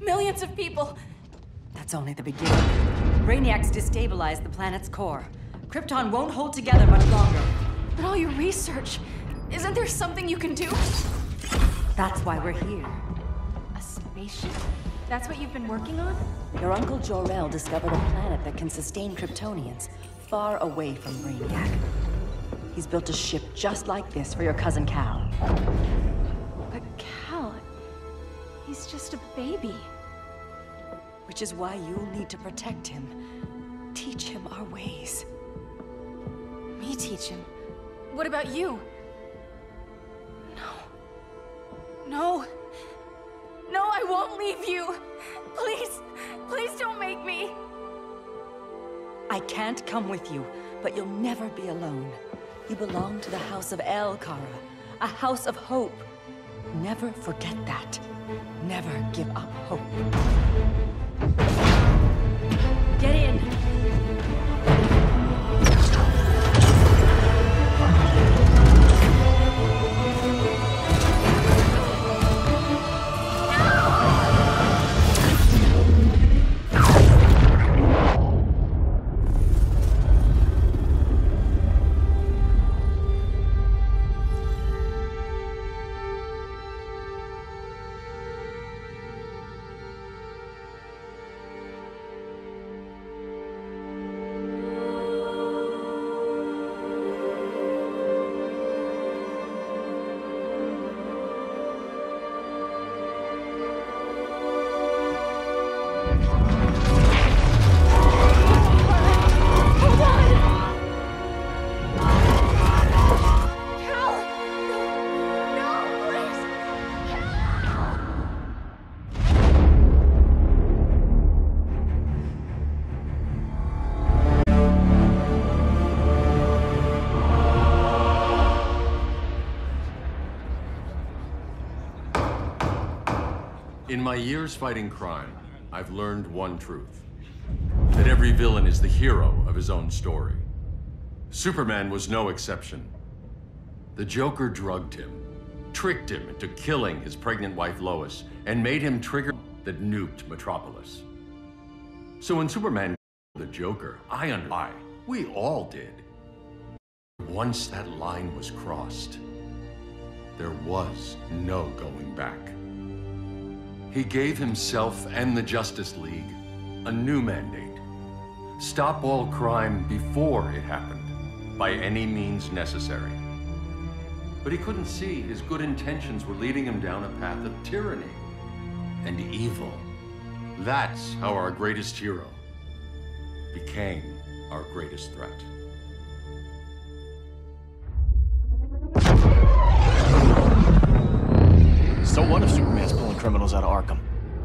Millions of people. That's only the beginning. Brainiac's destabilized the planet's core. Krypton won't hold together much longer. But all your research, isn't there something you can do? That's why we're here. A spaceship? That's what you've been working on? Your uncle Jor-El discovered a planet that can sustain Kryptonians, far away from Brainiac. He's built a ship just like this for your cousin Cal. But Cal, he's just a baby. Which is why you'll need to protect him. Teach him our ways. Me teach him? What about you? No. No, I won't leave you. Please, please don't make me. I can't come with you, but you'll never be alone. You belong to the House of El, Kara. A house of hope. Never forget that. Never give up hope. Get in! In my years fighting crime, I've learned one truth. That every villain is the hero of his own story. Superman was no exception. The Joker drugged him, tricked him into killing his pregnant wife Lois, and made him trigger that nuked Metropolis. So when Superman killed the Joker, we all did. Once that line was crossed, there was no going back. He gave himself and the Justice League a new mandate. Stop all crime before it happened, by any means necessary. But he couldn't see his good intentions were leading him down a path of tyranny and evil. That's how our greatest hero became our greatest threat. So what if Superman's pulling criminals out of Arkham?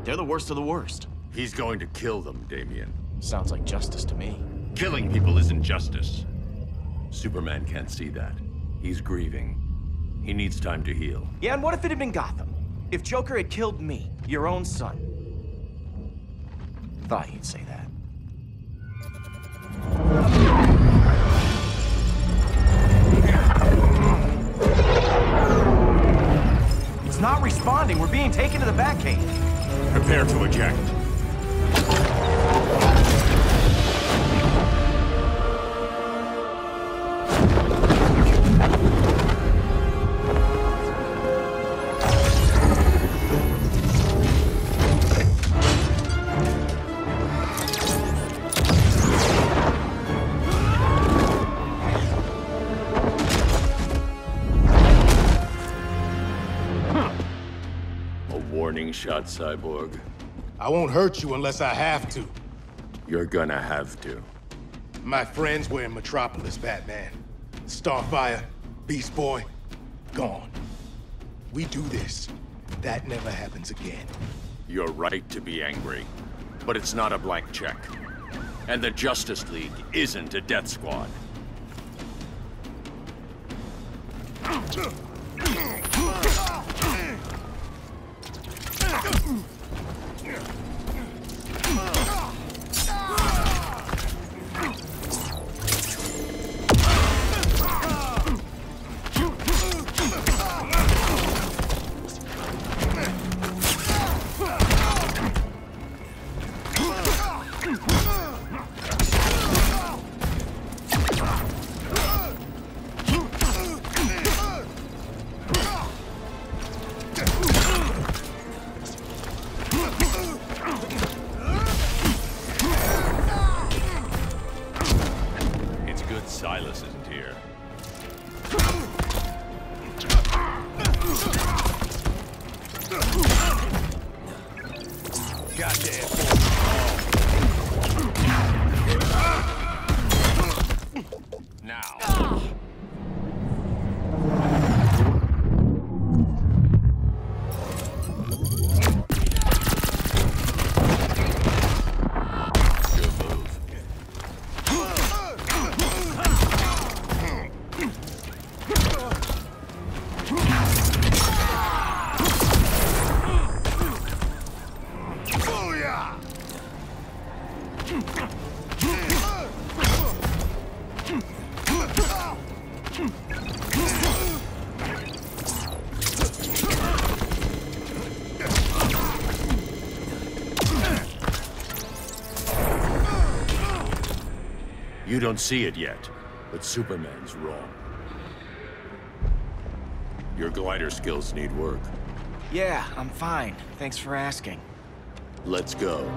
They're the worst of the worst. He's going to kill them, Damian. Sounds like justice to me. Killing people isn't justice. Superman can't see that. He's grieving. He needs time to heal. Yeah, and what if it had been Gotham? If Joker had killed me, your own son? Thought you'd say that. It's not responding. We're being taken to the Batcave. Prepare to eject. Warning shot, Cyborg. I won't hurt you unless I have to. You're gonna have to. My friends were in Metropolis, Batman. Starfire, Beast Boy, gone. We do this. That never happens again. You're right to be angry, but it's not a blank check. And the Justice League isn't a death squad. Silas isn't here. Now. You don't see it yet, but Superman's wrong. Your glider skills need work. Yeah, I'm fine. Thanks for asking. Let's go.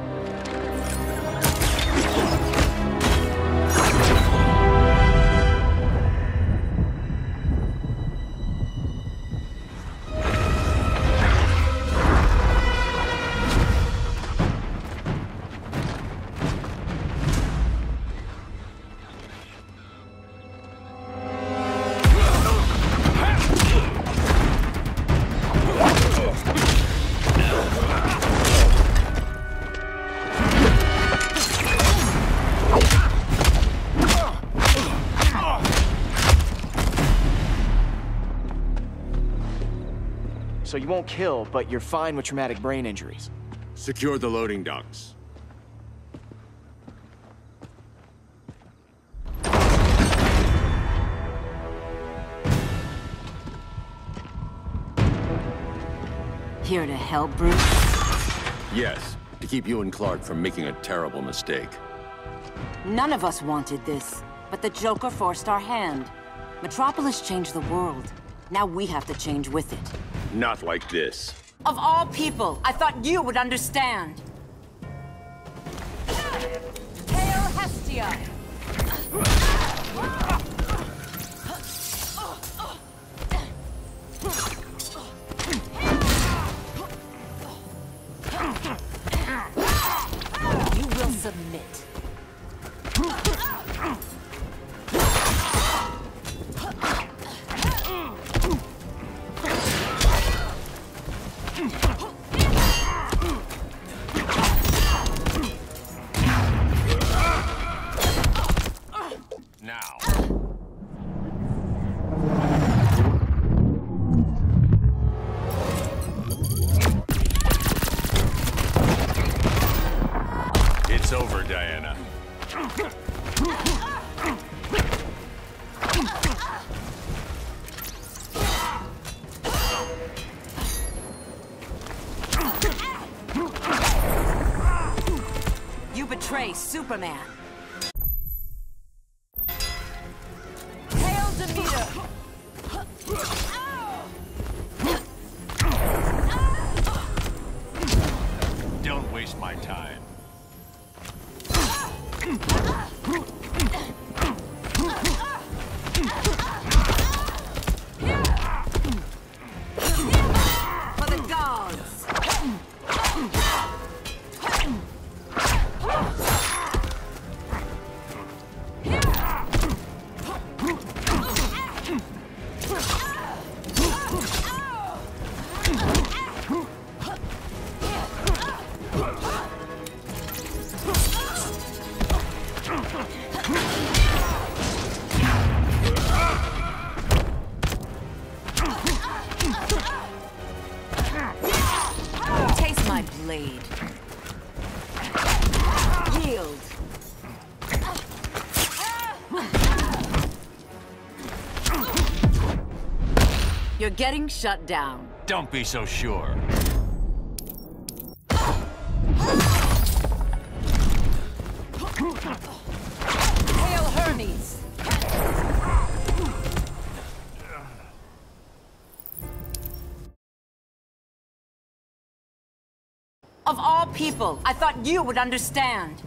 So you won't kill, but you're fine with traumatic brain injuries. Secure the loading docks. Here to help, Bruce? Yes, to keep you and Clark from making a terrible mistake. None of us wanted this, but the Joker forced our hand. Metropolis changed the world. Now we have to change with it. Not like this. Of all people, I thought you would understand. Hail Hestia! You will submit. Now. It's over, Diana. You betray Superman. Don't waste my time. For the gods! Taste my blade. Yield. You're getting shut down. Don't be so sure. Hail Hermes! Of all people, I thought you would understand.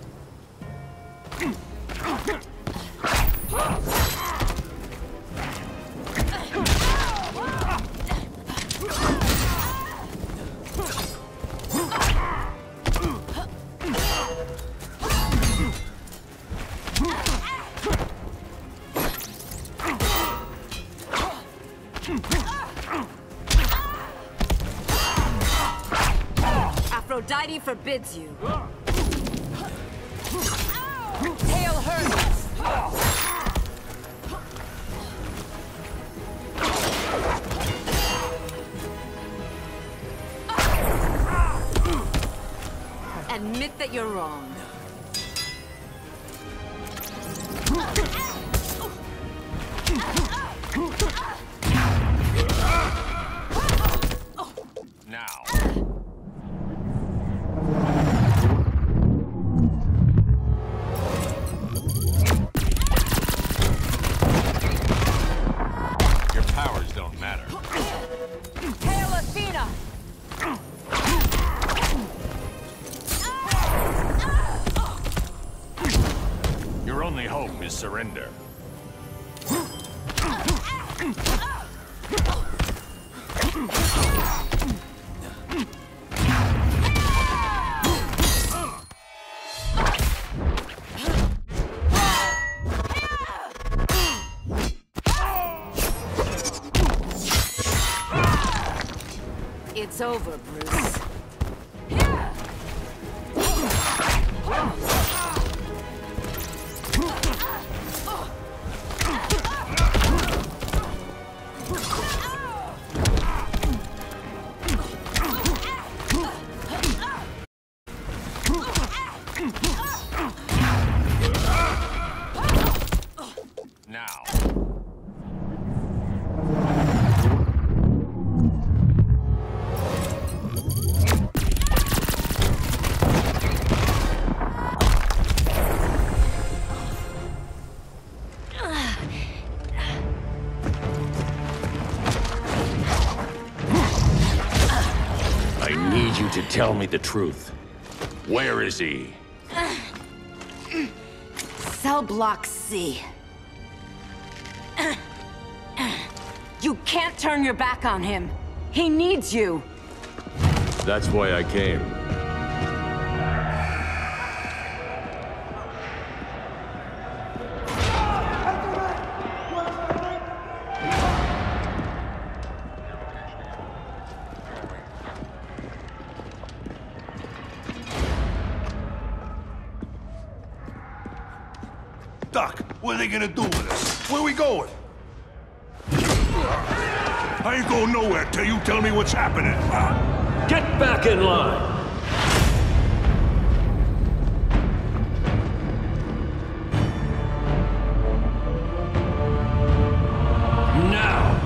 Aphrodite forbids you. Hail Hermes! Admit that you're wrong. Now. Your powers don't matter. Hail Athena! Your only hope is surrender. It's over, Bruce. Now. I need you to tell me the truth. Where is he? Cell Block C. You can't turn your back on him. He needs you. That's why I came. Doc, what are they gonna do with us? Where we going? I ain't going nowhere till you tell me what's happening. Get back in line! Now!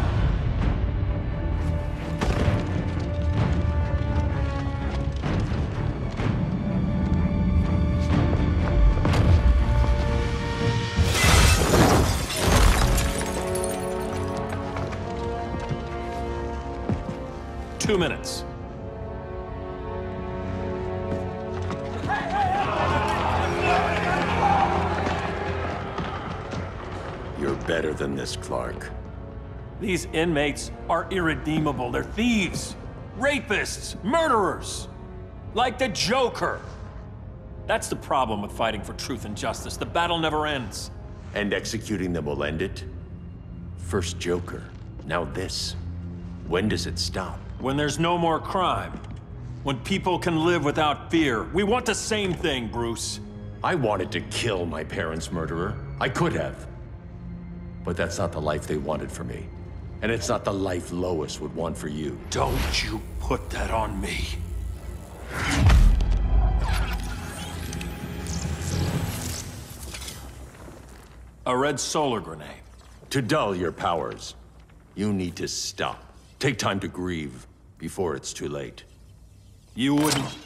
Two minutes. You're better than this, Clark. These inmates are irredeemable. They're thieves, rapists, murderers. Like the Joker. That's the problem with fighting for truth and justice. The battle never ends. And executing them will end it? First Joker, now this. When does it stop? When there's no more crime. When people can live without fear. We want the same thing, Bruce. I wanted to kill my parents' murderer. I could have. But that's not the life they wanted for me. And it's not the life Lois would want for you. Don't you put that on me. A red solar grenade. To dull your powers, you need to stop. Take time to grieve before it's too late. You wouldn't...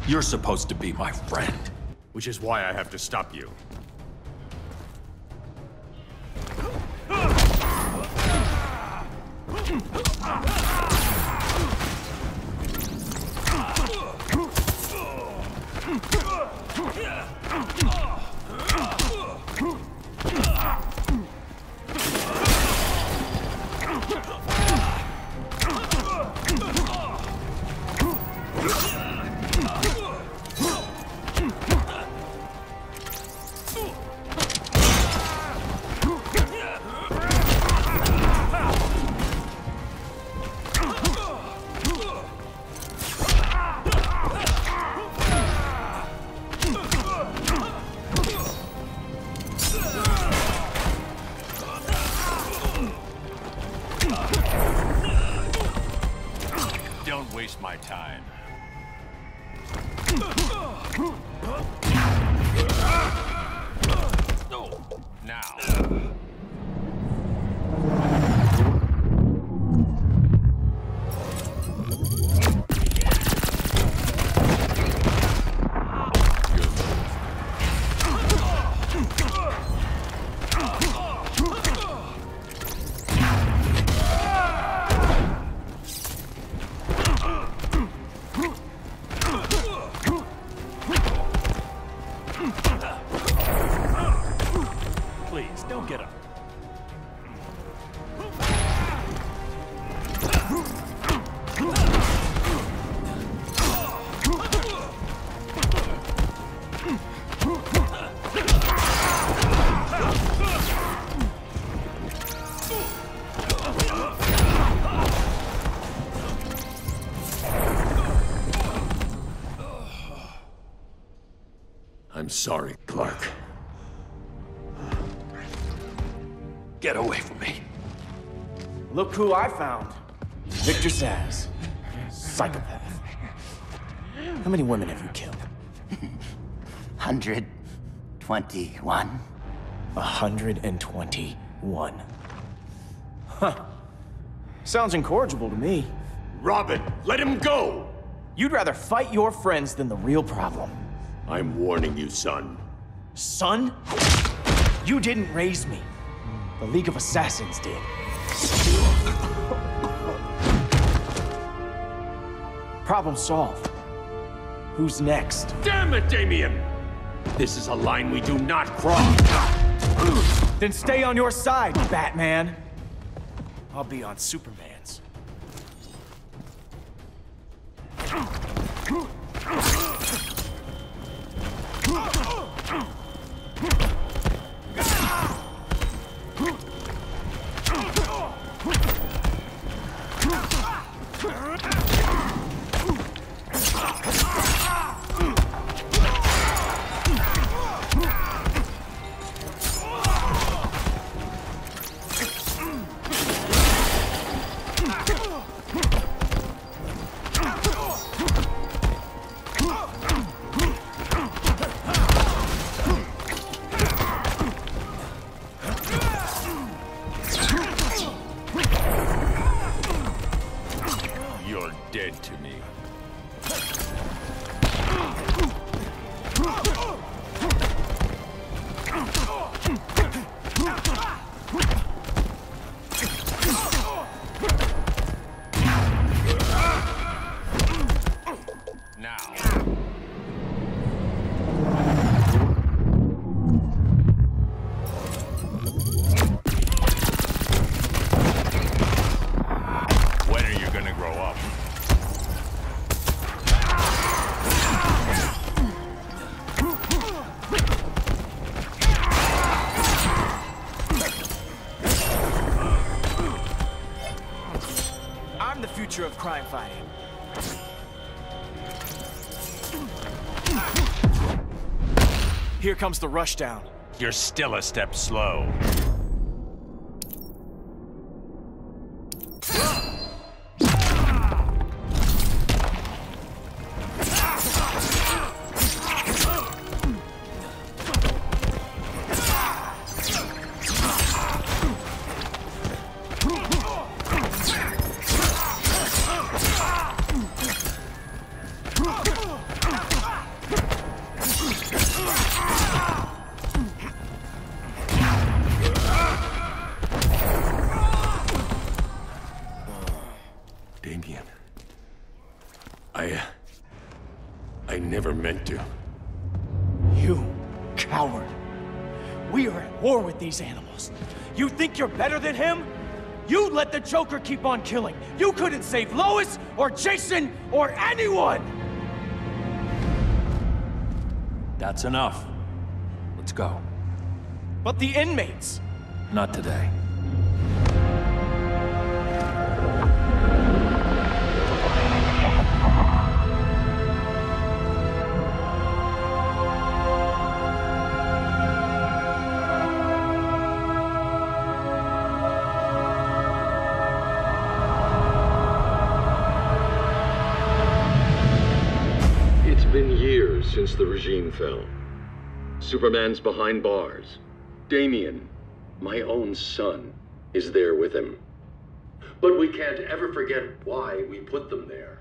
You're supposed to be my friend. Which is why I have to stop you. waste my time. Now. Please, don't get up. I'm sorry, Clark. Get away from me. Look who I found. Victor Zsasz. Psychopath. How many women have you killed? 121. 121. Huh. Sounds incorrigible to me. Robin, let him go! You'd rather fight your friends than the real problem. I'm warning you, son. Son? You didn't raise me. The League of Assassins did. Problem solved. Who's next? Damn it, Damien! This is a line we do not cross. Then stay on your side, Batman. I'll be on Superman's. You're dead to me. Now. When are you gonna grow up? I'm the future of crime fighting. Here comes the rushdown. You're still a step slow. Damien. I never meant to. You coward. We are at war with these animals. You think you're better than him? You let the Joker keep on killing. You couldn't save Lois or Jason or anyone! That's enough. Let's go. But the inmates. Not today. since the regime fell. Superman's behind bars. Damian, my own son, is there with him. But we can't ever forget why we put them there.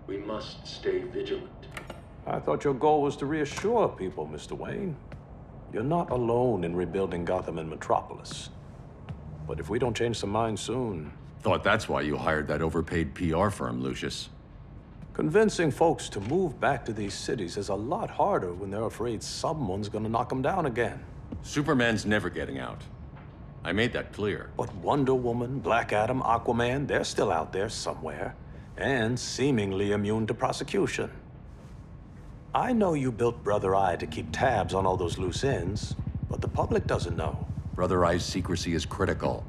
We must stay vigilant. I thought your goal was to reassure people, Mr. Wayne. You're not alone in rebuilding Gotham and Metropolis. But if we don't change some minds soon... Thought that's why you hired that overpaid PR firm, Lucius. Convincing folks to move back to these cities is a lot harder when they're afraid someone's gonna knock them down again. Superman's never getting out. I made that clear. But Wonder Woman, Black Adam, Aquaman, they're still out there somewhere. And seemingly immune to prosecution. I know you built Brother Eye to keep tabs on all those loose ends, but the public doesn't know. Brother Eye's secrecy is critical.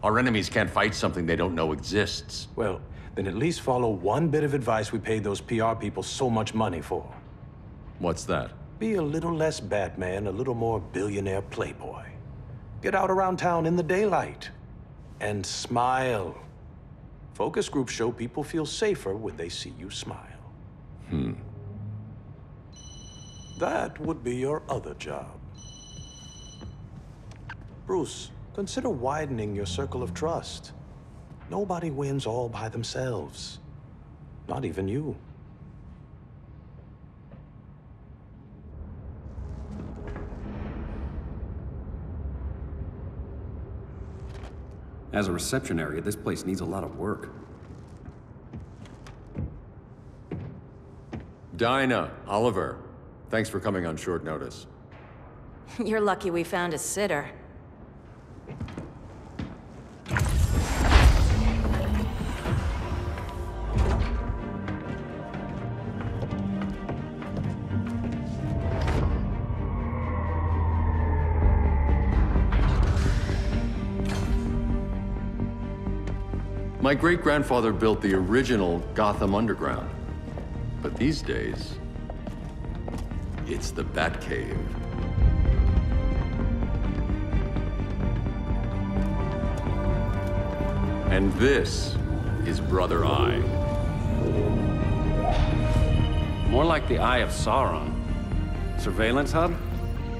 Our enemies can't fight something they don't know exists. Well, then at least follow one bit of advice we paid those PR people so much money for. What's that? Be a little less Batman, a little more billionaire playboy. Get out around town in the daylight. And smile. Focus groups show people feel safer when they see you smile. That would be your other job. Bruce, consider widening your circle of trust. Nobody wins all by themselves. Not even you. As a reception area, this place needs a lot of work. Dinah, Oliver, thanks for coming on short notice. You're lucky we found a sitter. My great-grandfather built the original Gotham Underground. But these days, it's the Batcave. And this is Brother Eye. More like the Eye of Sauron. Surveillance hub?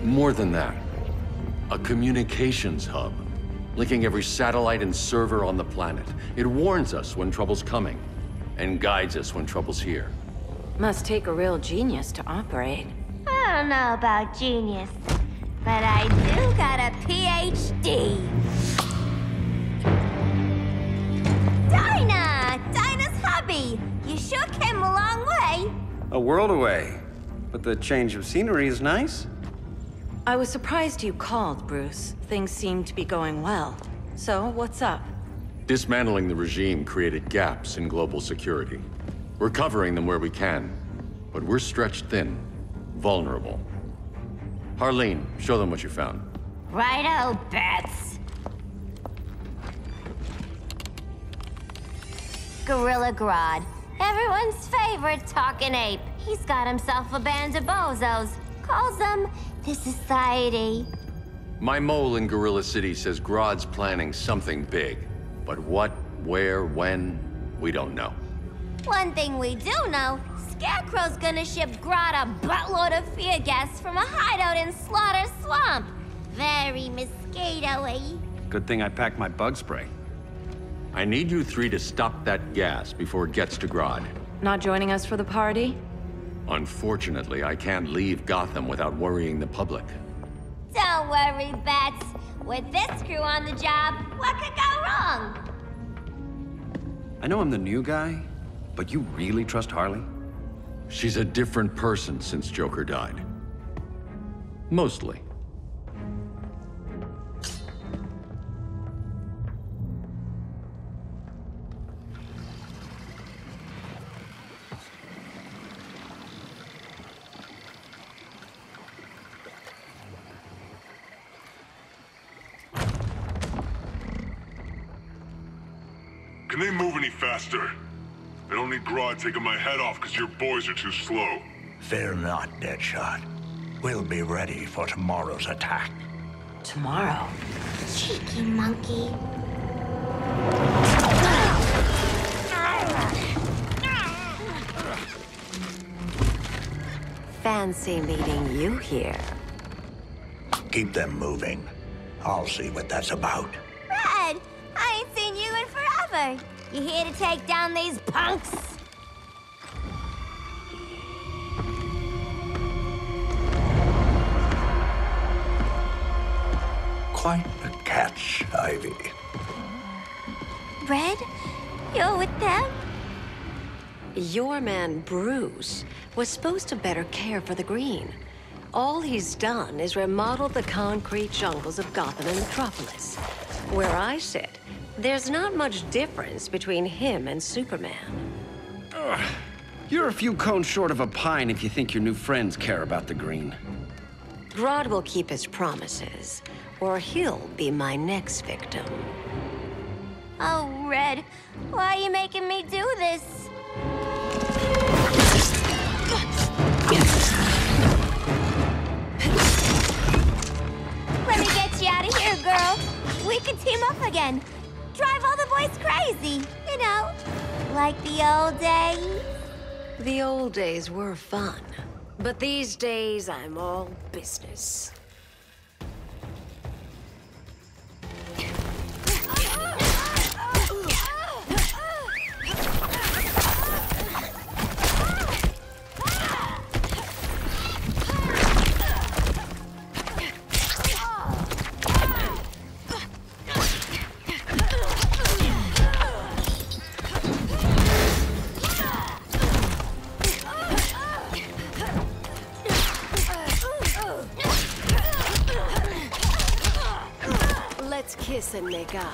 More than that. A communications hub, linking every satellite and server on the planet. It warns us when trouble's coming, and guides us when trouble's here. Must take a real genius to operate. I don't know about genius, but I do got a PhD. Dinah's hubby. You sure came a long way. A world away. But the change of scenery is nice. I was surprised you called, Bruce. Things seem to be going well. So, what's up? Dismantling the regime created gaps in global security. We're covering them where we can, but we're stretched thin, vulnerable. Harleen, show them what you found. Righto, Bats. Gorilla Grodd. Everyone's favorite talking ape. He's got himself a band of bozos. Calls them the Society. My mole in Gorilla City says Grodd's planning something big. But what, where, when, we don't know. One thing we do know, Scarecrow's gonna ship Grodd a buttload of fear gas from a hideout in Slaughter Swamp. Very mosquito-y. Good thing I packed my bug spray. I need you three to stop that gas before it gets to Grodd. Not joining us for the party? Unfortunately, I can't leave Gotham without worrying the public. Don't worry, Bats. With this crew on the job, what could go wrong? I know I'm the new guy, but you really trust Harley? She's a different person since Joker died. Mostly. Can they move any faster? I don't need Grodd taking my head off because your boys are too slow. Fear not, Deadshot. We'll be ready for tomorrow's attack. Tomorrow? Cheeky monkey. fancy meeting you here. Keep them moving. I'll see what that's about. Red, I ain't seen you in forever. You here to take down these punks? Quite a catch, Ivy. Red, you're with them? Your man, Bruce, was supposed to better care for the Green. All he's done is remodel the concrete jungles of Gotham and Metropolis. Where I sit, there's not much difference between him and Superman. Ugh. You're a few cones short of a pine if you think your new friends care about the Green. Grodd will keep his promises, or he'll be my next victim. Oh, Red, why are you making me do this? Let me get you out of here, girl. We could team up again. Drive all the boys crazy, you know, like the old days. The old days were fun, but these days I'm all business. Let's kiss and make up.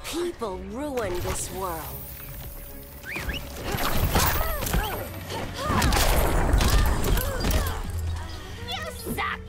People ruined this world. You suck!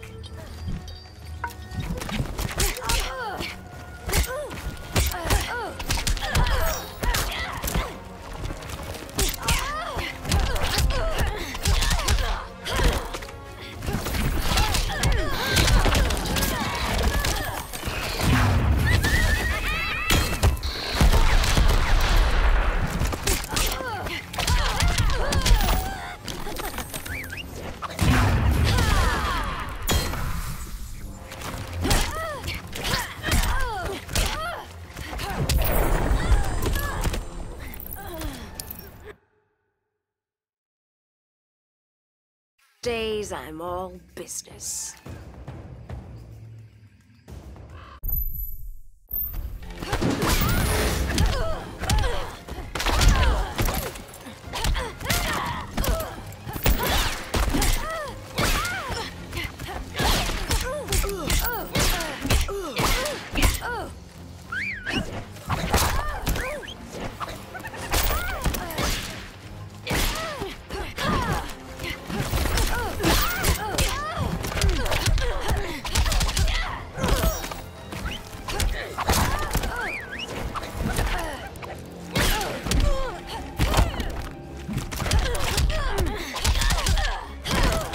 Days I'm all business.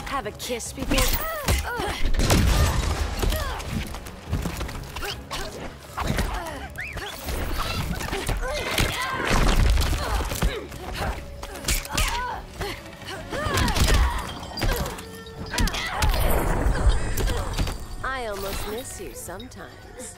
Have a kiss before... I almost miss you sometimes.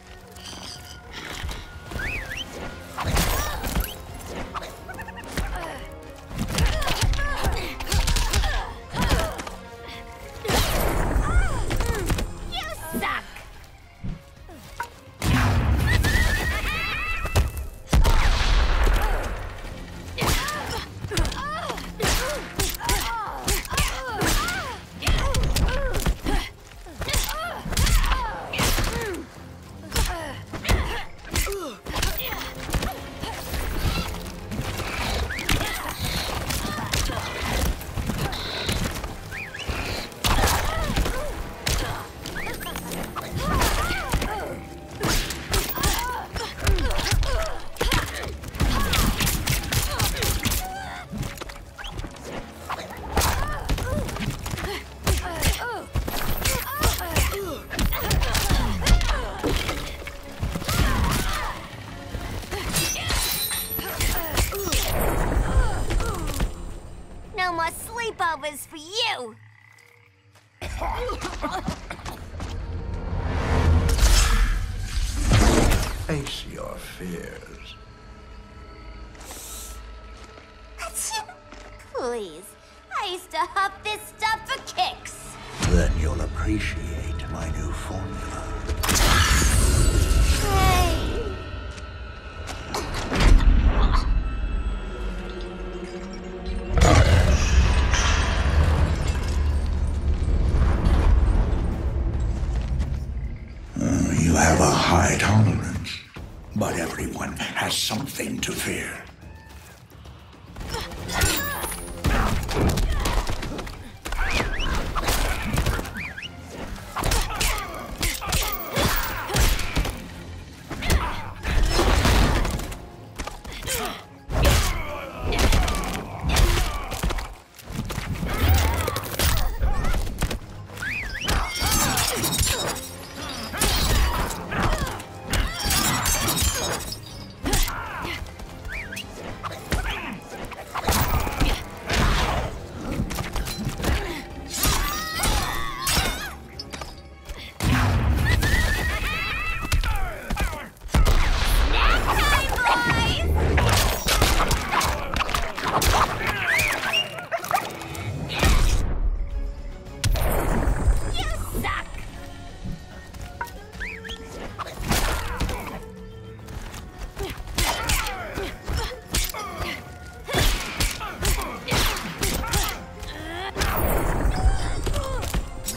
no more sleepovers for you! Face your fears. Please, I used to huff this stuff for kicks. Then you'll appreciate my new formula. Hey. You have a high tolerance, but everyone has something to fear.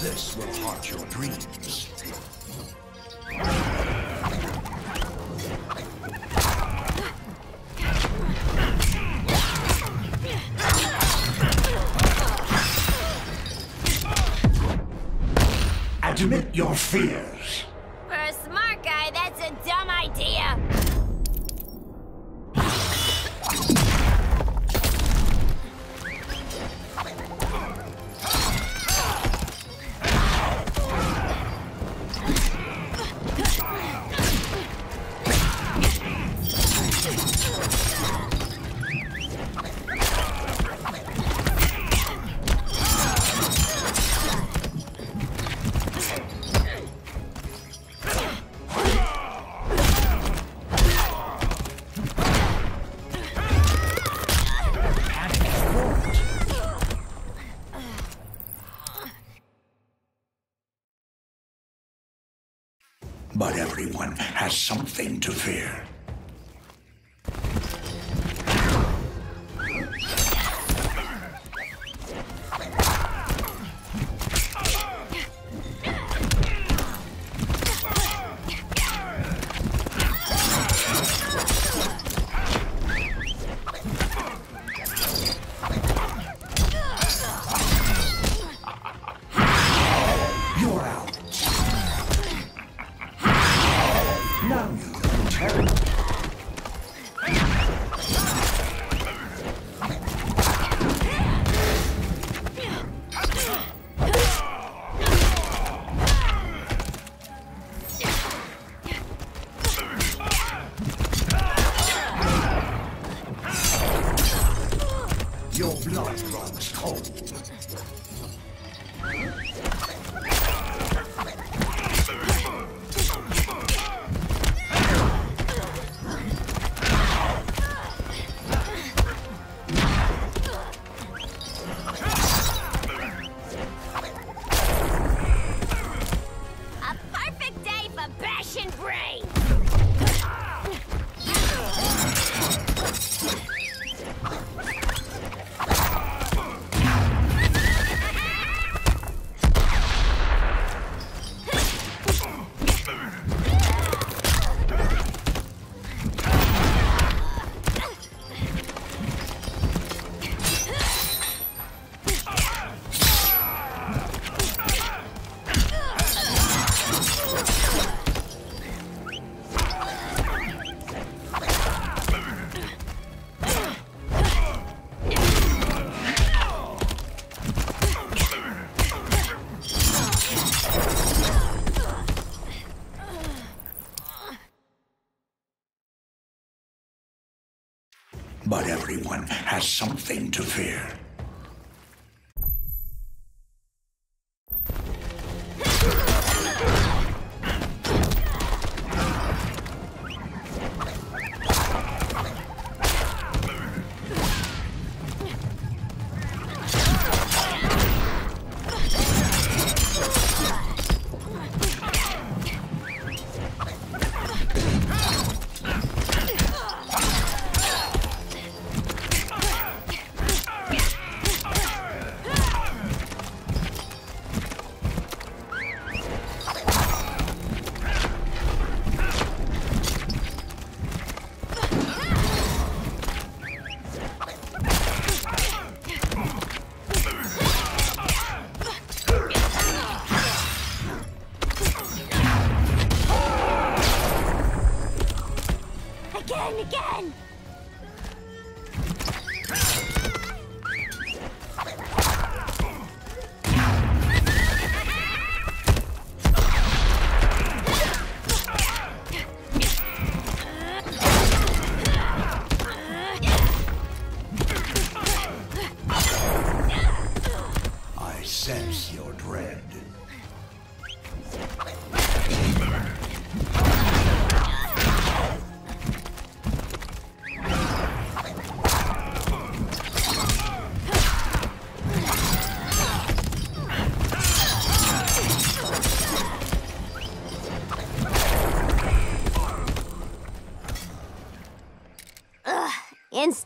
This will haunt your dreams. Admit your fears. For a smart guy, that's a dumb idea. But everyone has something to fear. You're out. Now you can tell. Your blood runs cold. A perfect day for bashing brains! But everyone has something to fear.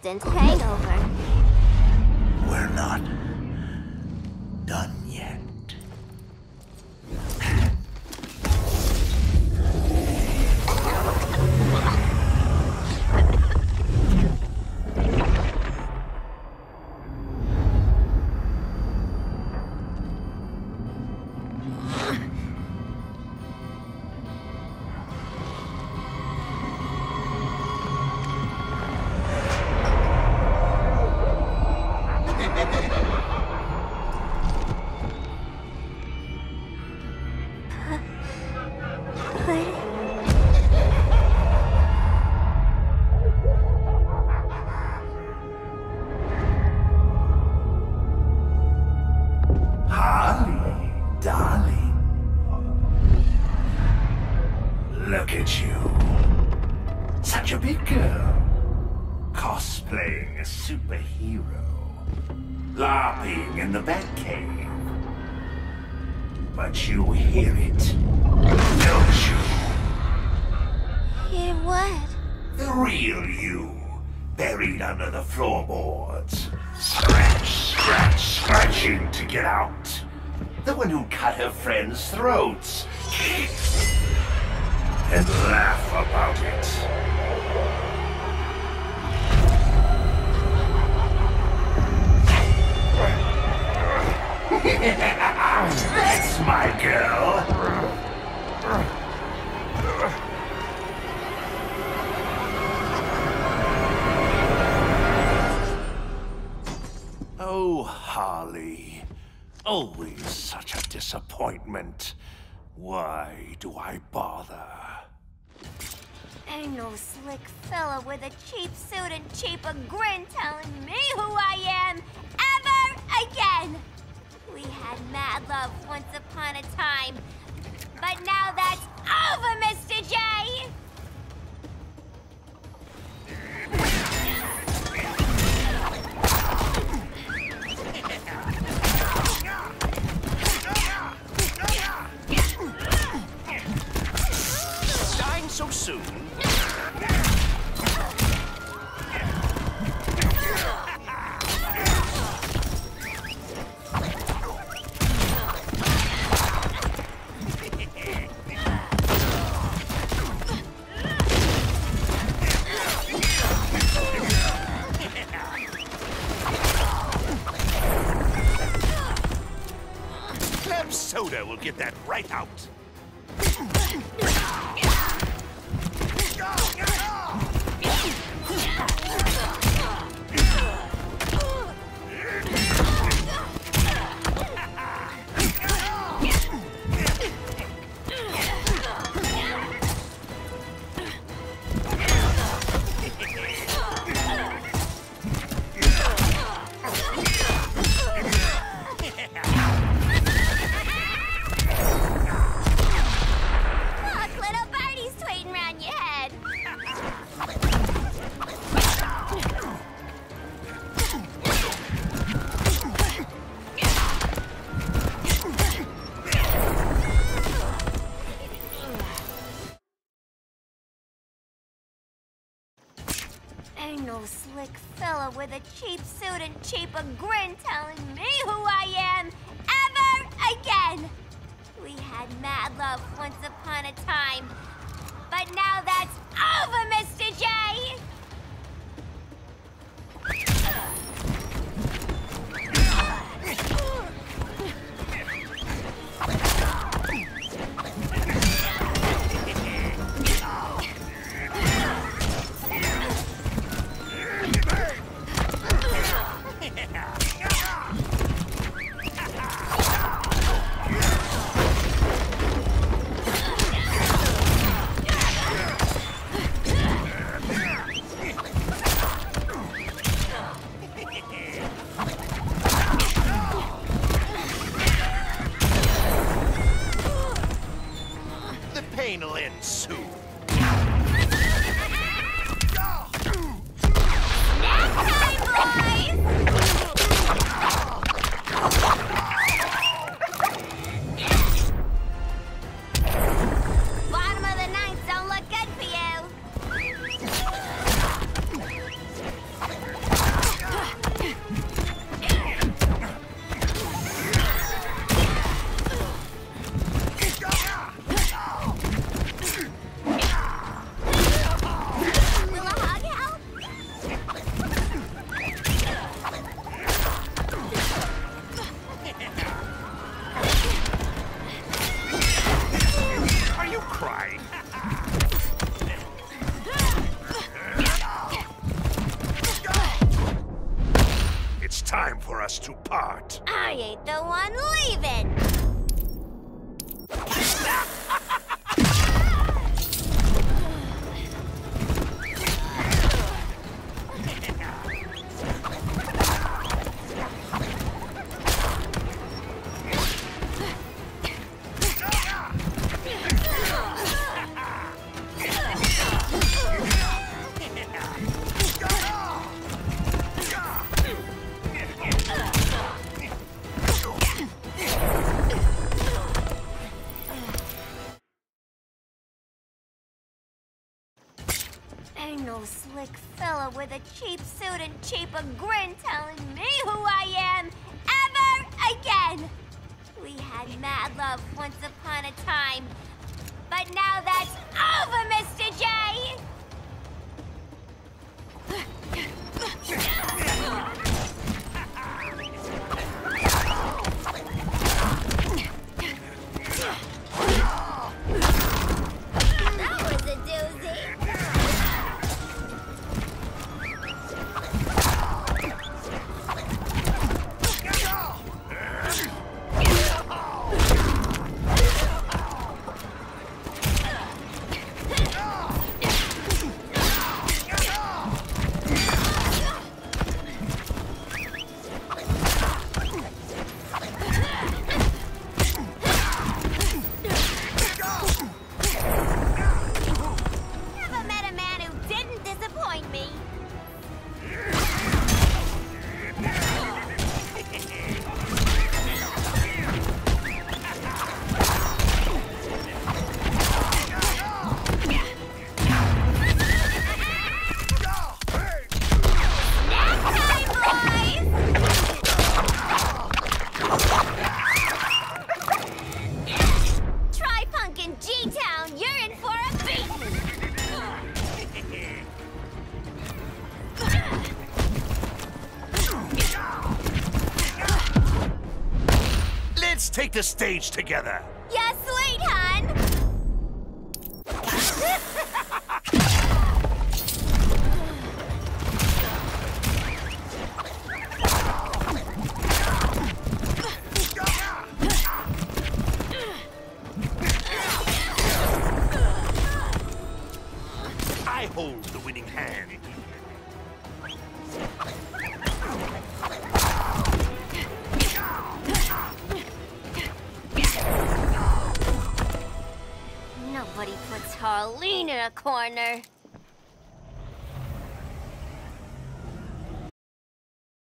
instant hangover. We're not done yet. Harley, darling. Look at you. Such a big girl. Cosplaying a superhero. LARPing in the Batcave. But you hear it, don't you? Hear what? The real you, buried under the floorboards. Scratch, scratch, scratching to get out. The one who cut her friends' throats. And laugh about it. That's my girl. Oh, Harley. Always such a disappointment. Why do I bother? Ain't no slick fella with a cheap suit and cheaper grin telling me who I am ever again. We had mad love once upon a time, but now that's over, Mr. J. Dying so soon? Club Soda will get that right out. Ain't no slick fella with a cheap suit and cheaper grin telling me who I am ever again. We had mad love once upon a time, but now that's over, Mr. J. The pain will end soon. Bottom of the ninth don't look good for you. time for us to part. I ain't the one leaving! Ain't no slick fella with a cheap suit and cheaper grin telling me who I am ever again! We had mad love once upon a time, but now that's over, Mr. J! That was a doozy. Never met a man who didn't disappoint me. Try punkin' G-Town, you're in for a beating! Let's take the stage together. Yeah, sweet, hun! I hold the winning hand. Nobody puts Harleen in a corner.